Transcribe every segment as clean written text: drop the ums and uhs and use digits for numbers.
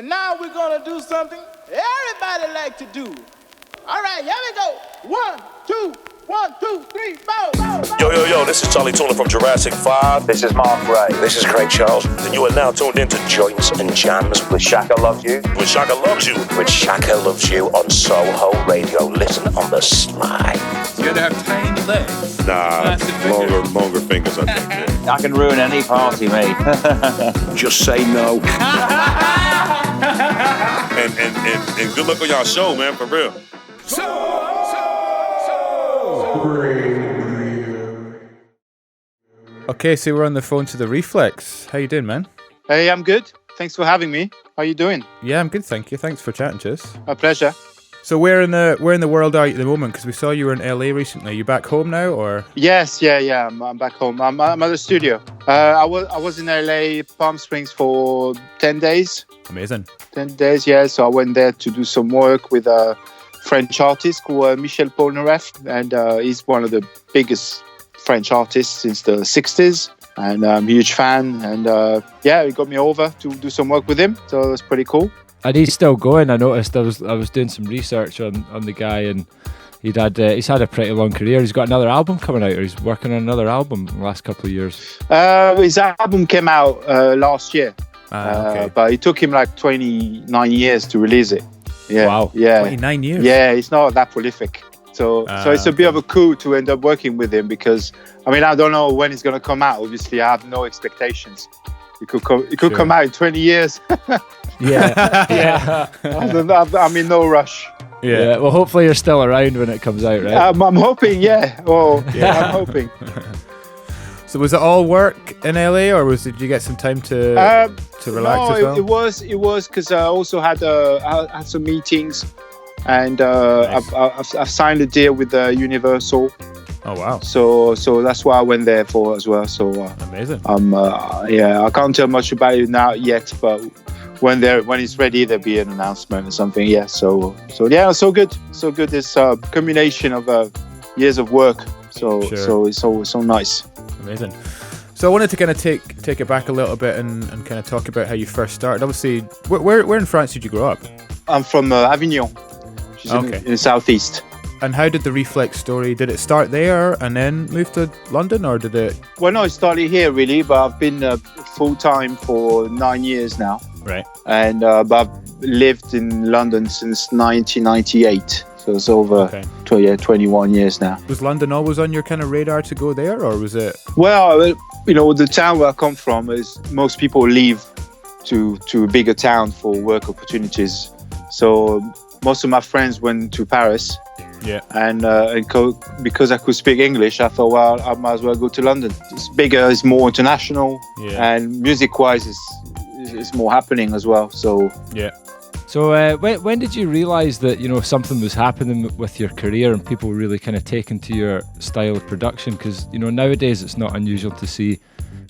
And now we're gonna do something everybody like to do. All right, here we go. 1, 2, 1, 2, 3, 4. Yo, this is Charlie Tuna from Jurassic 5. This is Mark Ray. This is Craig Charles. And you are now tuned into Joints and Jams With Shaka Loves You. with Shaka Loves You. With Shaka Loves You on Soho Radio. Listen on the slide. You gotta have tiny legs. Nah, longer fingers, I think. Yeah. I can ruin any party, mate. Just say no. and good luck on y'all show, man, for real. Okay, so we're on the phone to the Reflex. How you doing, man? Hey, I'm good. Thanks for having me. How you doing? Yeah, I'm good, thank you. Thanks for chatting to us. My pleasure. So where in the world are you at the moment? Because we saw you were in LA recently. You back home now, or? Yes, yeah. I'm back home. I'm at the studio. I was in LA, Palm Springs for 10 days. Amazing. 10 days, yeah. So I went there to do some work with a French artist called Michel Polnareff, and he's one of the biggest French artists since the 60s. And I'm a huge fan. And he got me over to do some work with him. So it was pretty cool. And he's still going. I noticed. I was doing some research on the guy, and he's had a pretty long career. He's got another album coming out, or he's working on another album in the last couple of years. His album came out last year, Okay. but it took him like 29 years to release it. Yeah, Wow. yeah, 29 years. yeah. He's not that prolific, so it's a bit of a coup to end up working with him because I don't know when it's gonna come out. Obviously, I have no expectations. It could come out in 20 years. Yeah. I'm in no rush. Yeah. Well, hopefully you're still around when it comes out, right? I'm hoping, yeah. Oh, yeah. I'm hoping. So was it all work in LA, or did you get some time to relax as well? It was because I also had some meetings, and Nice. I've signed a deal with Universal. Oh wow. So that's why I went there for as well. So Amazing. I can't tell much about it now yet, but when it's ready, there'll be an announcement or something. Yeah. So yeah, so good. It's a combination of years of work. So Sure. so it's so nice. Amazing. So I wanted to kind of take it back a little bit and kind of talk about how you first started. Obviously, where in France did you grow up? I'm from Avignon, which is in the southeast. And how did the Reflex story, did it start there and then move to London, or did it? Well, no, it started here really, but I've been full-time for 9 years now. Right. And but I've lived in London since 1998. So it's over 21 years now. Was London always on your kind of radar to go there, or was it? Well, the town where I come from is most people leave to a bigger town for work opportunities. So most of my friends went to Paris. Yeah. And because I could speak English, I thought, well, I might as well go to London. It's bigger, it's more international, and music-wise, it's more happening as well. So yeah. So when did you realise that something was happening with your career and people really kind of taken to your style of production? Because nowadays it's not unusual to see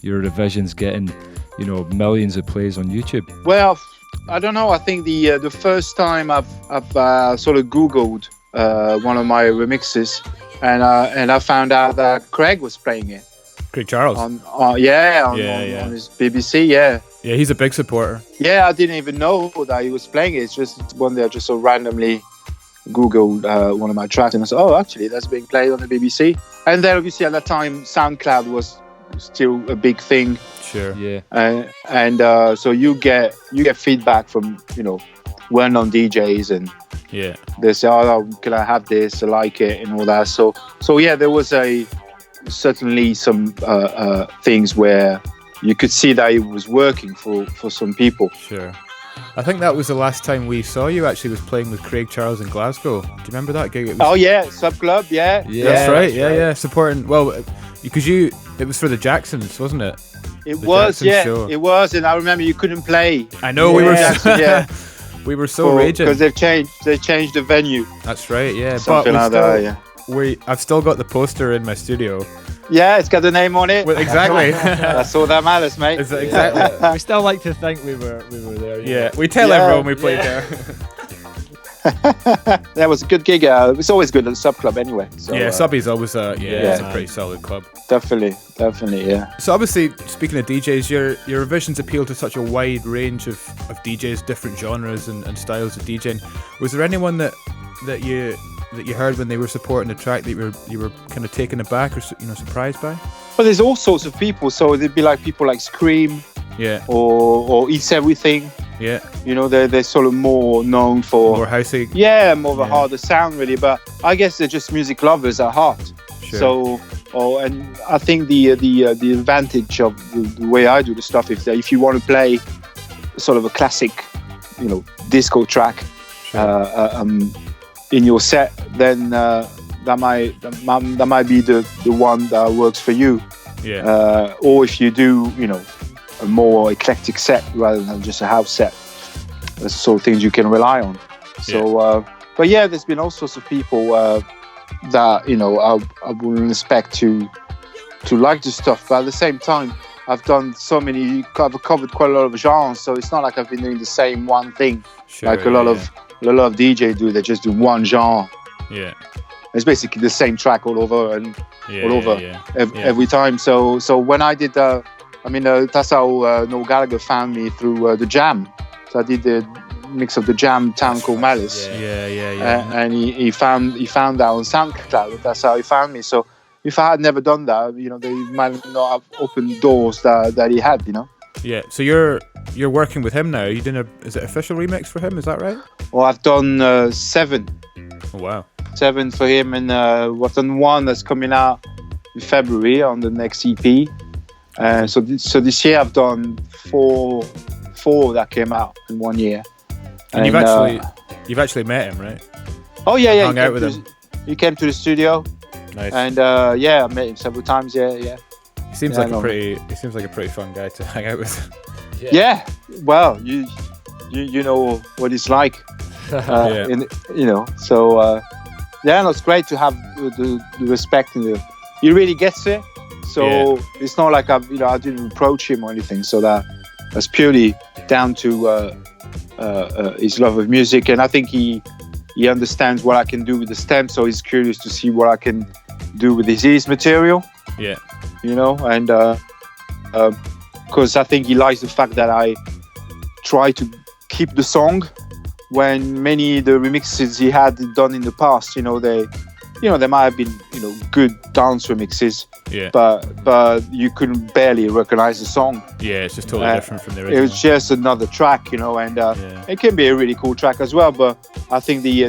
your revisions getting millions of plays on YouTube. Well, I don't know. I think the first time I've sort of Googled one of my remixes, and I found out that Craig was playing it. Craig Charles. On his BBC, yeah. Yeah, he's a big supporter. Yeah, I didn't even know that he was playing it. It's just one day I just so randomly Googled one of my tracks, and I said, oh, actually, that's being played on the BBC. And then obviously at that time, SoundCloud was still a big thing. Sure. Yeah. And so you get feedback from well-known DJs, and they say, oh, can I have this? I like it and all that. So yeah, there was certainly some things where you could see that it was working for some people. Sure. I think that was the last time we saw you actually was playing with Craig Charles in Glasgow. Do you remember that gig? Oh yeah, Sub Club, yeah. That's right. Yeah. Supporting, well, because it was for the Jacksons, wasn't it? It was, yeah. Show. It was, and I remember you couldn't play. I know, we were we were so raging. Because they changed the venue. That's right, yeah. Something like that, yeah. I've still got the poster in my studio. Yeah, it's got the name on it. Well, exactly. That's all that matters, mate. Exactly. We still like to think we were there. Yeah, we tell everyone we played there. That was a good gig. It's always good at the Sub Club anyway. So, Subby's always it's a pretty solid club. Definitely, yeah. So obviously, speaking of DJs, your revisions appeal to such a wide range of DJs, different genres and styles of DJing. Was there anyone that you heard when they were supporting the track that you were kind of taken aback or surprised by? Well, there's all sorts of people. So there'd be like people like Scream, or Eats Everything. Yeah. They're sort of more known for more housey. Yeah, more of a harder sound really. But I guess they're just music lovers at heart. Sure. And I think the advantage of the way I do the stuff is that if you want to play sort of a classic, disco track, in your set, then that might be the one that works for you. Yeah. Or if you do, a more eclectic set rather than just a house set, that's the sort of things you can rely on. So, but yeah, there's been all sorts of people that I would expect to like this stuff. But at the same time, I've done I've covered quite a lot of genres, so it's not like I've been doing the same one thing. Sure, like a lot of DJs do. They just do one genre. Yeah. It's basically the same track all over every time. So when I did that's how Noel Gallagher found me through the Jam. So I did the mix of the Jam, Town Called Malice. Yeah. And he found that on SoundCloud. That's how he found me. So if I had never done that, they might not have opened doors that he had. Yeah. So you're working with him now. Are you doing is it official remix for him? Is that right? Well, I've done 7. Oh wow. 7 for him, and I've done 1 that's coming out in February on the next EP. So this year I've done 4 that came out in 1 year. And you've actually met him, right? Oh yeah. Hung out with him. He came to the studio. Nice. And I met him several times. Yeah. He seems like a pretty fun guy to hang out with. Yeah. Well, you know what it's like. It's great to have the respect and he really gets it. So it's not like I didn't approach him or anything. So that's purely down to his love of music, and I think he understands what I can do with the stem. So he's curious to see what I can do with his material. Yeah. And because I think he likes the fact that I try to keep the song when many of the remixes he had done in the past, they might have been, good dance remixes, but you couldn't barely recognize the song. Yeah, it's just totally different from the original. It was just another track, and it can be a really cool track as well. But I think the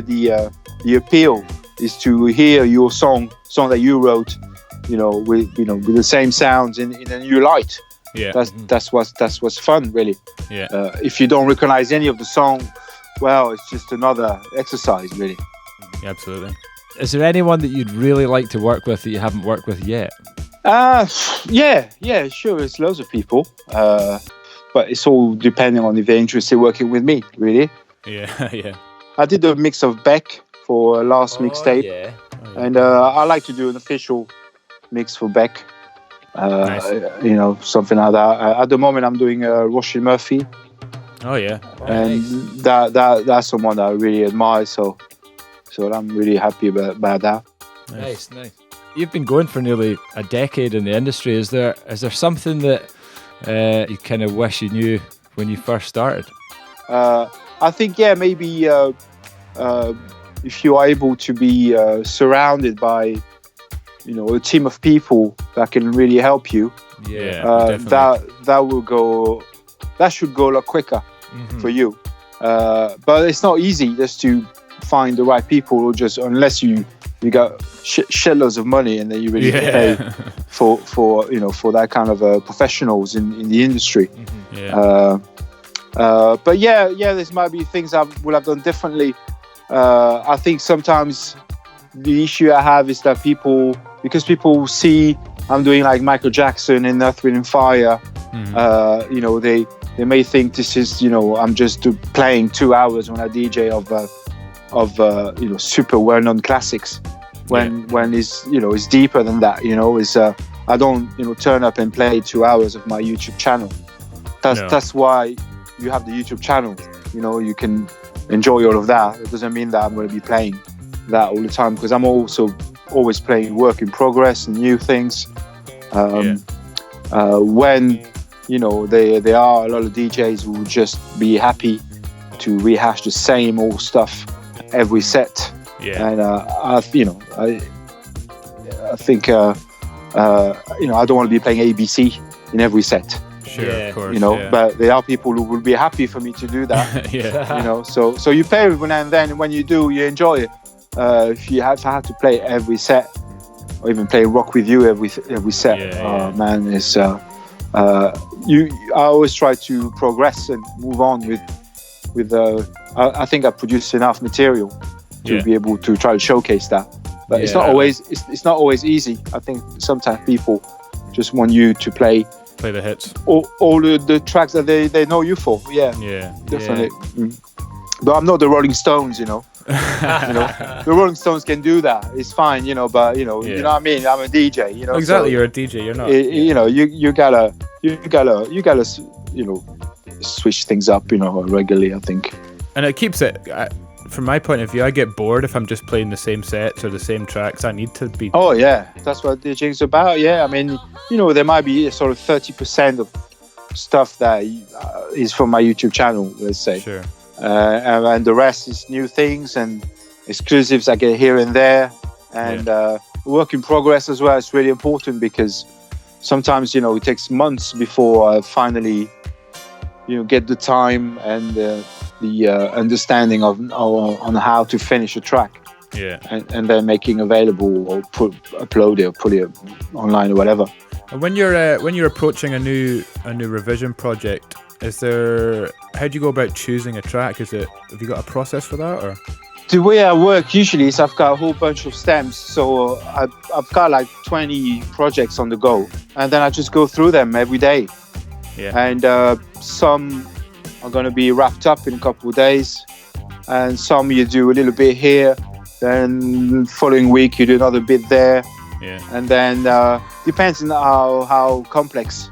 appeal is to hear your song that you wrote, with the same sounds in a new light. Yeah, that's what's fun, really. Yeah. If you don't recognize any of the song, well, it's just another exercise, really. Yeah, absolutely. Is there anyone that you'd really like to work with that you haven't worked with yet? Yeah, sure. There's loads of people, but it's all depending on if they're interested in working with me, really. Yeah. I did a mix of Beck for last mixtape, and I like to do an official mix for Beck. Nice. Something like that. At the moment, I'm doing Roisin Murphy. Oh yeah, and that's someone that I really admire. So I'm really happy about that. Nice. You've been going for nearly a decade in the industry. Is there something that you kind of wish you knew when you first started? I think maybe if you are able to be surrounded by a team of people that can really help you, that should go a lot quicker for you. But it's not easy just to find the right people, or just unless you got shitloads of money and then you really pay for that kind of professionals in the industry. But there might be things I would have done differently. I think sometimes the issue I have is that because people see I'm doing like Michael Jackson and Earth, Wind and Fire, they may think this is, I'm just playing 2 hours on a DJ of super well-known classics. When it's deeper than that. I don't turn up and play 2 hours of my YouTube channel. That's why you have the YouTube channel. You can enjoy all of that. It doesn't mean that I'm going to be playing that all the time, because I'm also always playing work in progress and new things. When there are a lot of DJs who will just be happy to rehash the same old stuff every set. And I think I don't want to be playing ABC in every set. Sure, of course. But there are people who will be happy for me to do that. So you play every now and then, and when you do, you enjoy it. If I had to play every set, or even play Rock With You every set, man, it's I always try to progress and move on with I think I produce enough material to be able to try to showcase that. But it's not always easy. I think sometimes people just want you to play the hits, all the tracks that they know you for. Definitely. But I'm not the Rolling Stones, the Rolling Stones can do that. It's fine, but you know what I mean. I'm a DJ, Exactly, so you're a DJ. You're not. You gotta switch things up, regularly. I think. And it keeps it. From my point of view, I get bored if I'm just playing the same sets or the same tracks. I need to be. Oh yeah, that's what DJing's about. Yeah, I mean, there might be sort of 30% of stuff that is from my YouTube channel, let's say. Sure. And the rest is new things and exclusives I get here and there, and work in progress as well. It's really important because sometimes it takes months before I finally get the time and the understanding on how to finish a track, and then making available or upload it or put it online or whatever. And when you're approaching a new revision project, how do you go about choosing a track? Have you got a process for that, or? The way I work usually is I've got a whole bunch of stems, so I've got like 20 projects on the go, and then I just go through them every day. And some are going to be wrapped up in a couple of days, and some you do a little bit here, then following week you do another bit there, and then depends on how complex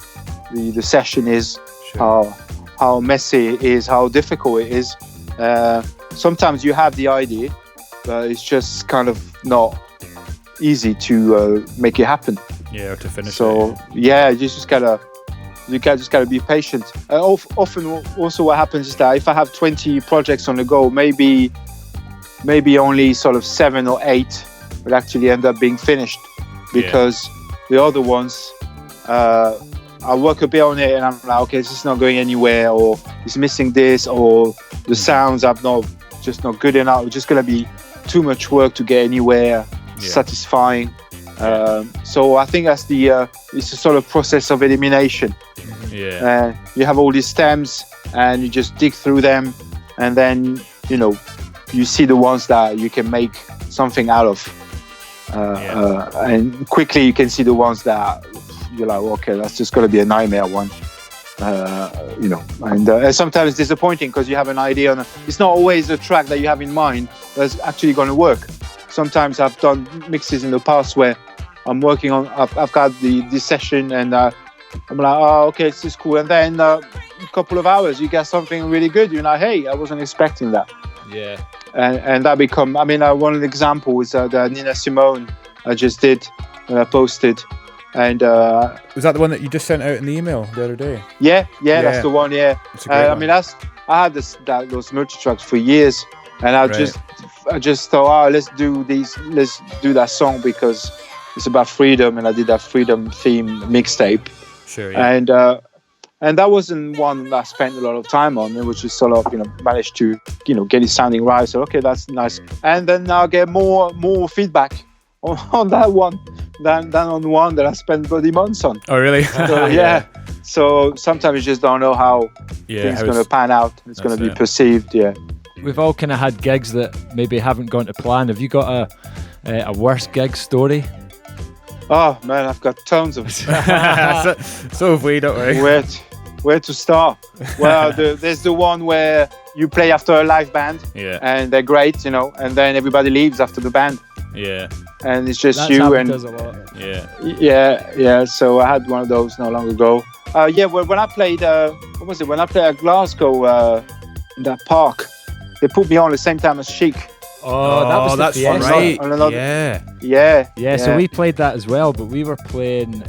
the session is, how messy it is, how difficult it is. Sometimes you have the idea, but it's just kind of not easy to make it happen. Or to finish. So you just gotta be patient. Often also what happens is that if I have 20 projects on the go, maybe only sort of 7 or 8 will actually end up being finished, because the other ones I work a bit on it and I'm like, okay, this is not going anywhere, or it's missing this, or the sounds are just not good enough. It's just going to be too much work to get anywhere satisfying. So I think that's it's a sort of process of elimination. You have all these stems and you just dig through them, and then you see the ones that you can make something out of, and quickly you can see the ones that you're like, okay, that's just going to be a nightmare one. And sometimes disappointing because you have an idea on it's not always a track that you have in mind that's actually going to work. Sometimes I've done mixes in the past where I'm working on, I've got this session and I'm like, oh, okay, this is cool. And then a couple of hours, you get something really good. You're like, hey, I wasn't expecting that. And that become, one example is the Nina Simone I just did, and I posted. And was that the one that you just sent out in the email the other day? Yeah, that's the one. It's a great one. I had those multi tracks for years, and I just thought, oh, let's do that song because it's about freedom, and I did that freedom theme mixtape. Sure. Yeah. And that wasn't one that I spent a lot of time on. It was just sort of managed to get it sounding right. So okay, that's nice. And then I'll get more feedback on that one than on one that I spent bloody months on. Oh, really? So, So sometimes you just don't know how things are going to pan out. It's going to be perceived. We've all kind of had gigs that maybe haven't gone to plan. Have you got a worst gig story? Oh man, I've got tons of it. So have we, don't we? Where to start? Well, there's the one where you play after a live band, and they're great, and then everybody leaves after the band. And it's just That's you and does a lot. So I had one of those not long ago. When I played when I played at Glasgow in that park, they put me on at the same time as Chic. Oh, that was that's the Fiesta. right. Yeah. So we played that as well, but we were playing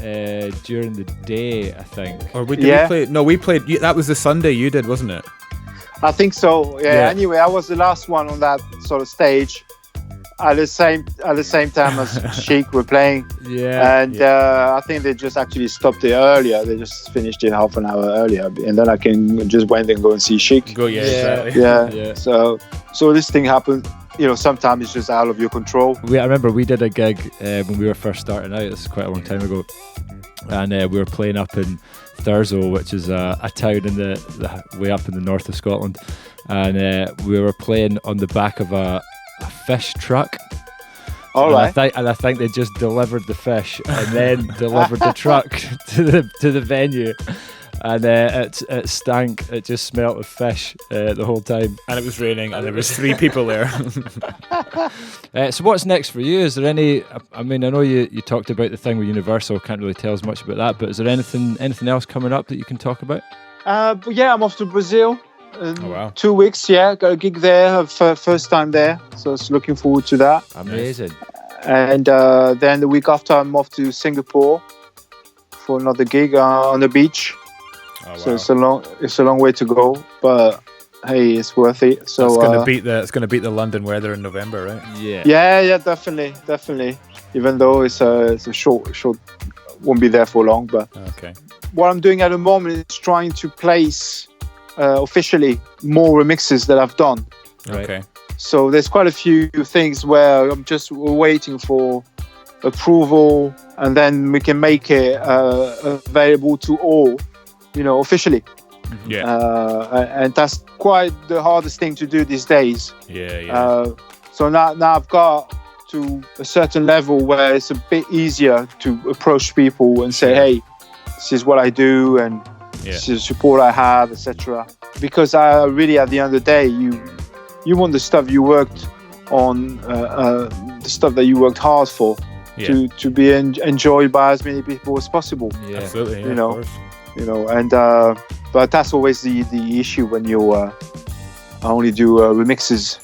during the day, I think. Or we played. No, we played. That was the Sunday you did, wasn't it? I think so. Yeah. Anyway, I was the last one on that sort of stage. At the same time as Chic were playing, I think they just actually stopped it earlier. They just finished it half an hour earlier, and then I can just went and go and see Chic. Exactly. Yeah. So this thing happened. You know, sometimes it's just out of your control. I remember we did a gig when we were first starting out. This is quite a long time ago, and we were playing up in Thurso, which is a town in the way up in the north of Scotland, and we were playing on the back of a fish truck. All right. I think they just delivered the fish and then delivered the truck to the venue, and it stank. It just smelt of fish the whole time. And it was raining, and there was 3 people there. So what's next for you? Is there any? I mean, I know you talked about the thing with Universal. Can't really tell us much about that. But is there anything else coming up that you can talk about? But yeah, I'm off to Brazil. Wow. 2 weeks, got a gig there, first time there, so I was looking forward to that. Amazing. And then the week after, I'm off to Singapore for another gig on the beach. Oh, wow. So it's a long way to go, but hey, it's worth it. So it's going to beat the London weather in November, right? Yeah, definitely. Even though it's a short, won't be there for long. But okay. What I'm doing at the moment is trying to place officially more remixes that I've done. Right. Okay. So there's quite a few things where I'm just waiting for approval, and then we can make it available to all, officially. Yeah. And that's quite the hardest thing to do these days. Yeah. So now I've got to a certain level where it's a bit easier to approach people and say, hey, this is what I do, and this is the support I have, etc. Because I really, at the end of the day, you want the stuff you worked on, the stuff that you worked hard for, to be enjoyed by as many people as possible. Yeah, absolutely. Of course. And but that's always the issue when you only do remixes.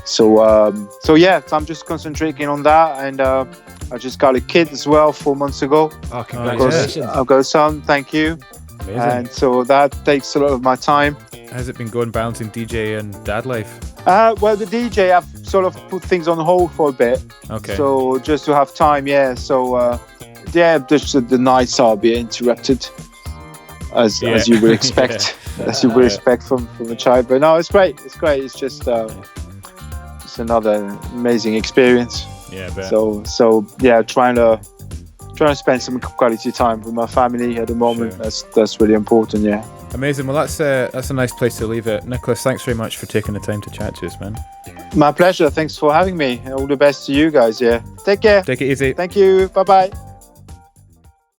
So I'm just concentrating on that, and I just got a kid as well 4 months ago. Oh, congratulations! I've got a son. Thank you. Amazing. And so that takes a lot of my time. How's it been going balancing DJ and dad life? Well, the DJ, I've sort of put things on hold for a bit. Okay. So just to have time, So just the nights are being interrupted, as you would expect, as you would expect from a child. But no, it's great. It's just another amazing experience. Yeah, I bet. So trying to spend some quality time with my family at the moment. Sure. That's really important. Yeah. Amazing. Well, that's a nice place to leave it. Nicholas, thanks very much for taking the time to chat to us, man. My pleasure. Thanks for having me. All the best to you guys. Yeah. Take care. Take it easy. Thank you. Bye bye.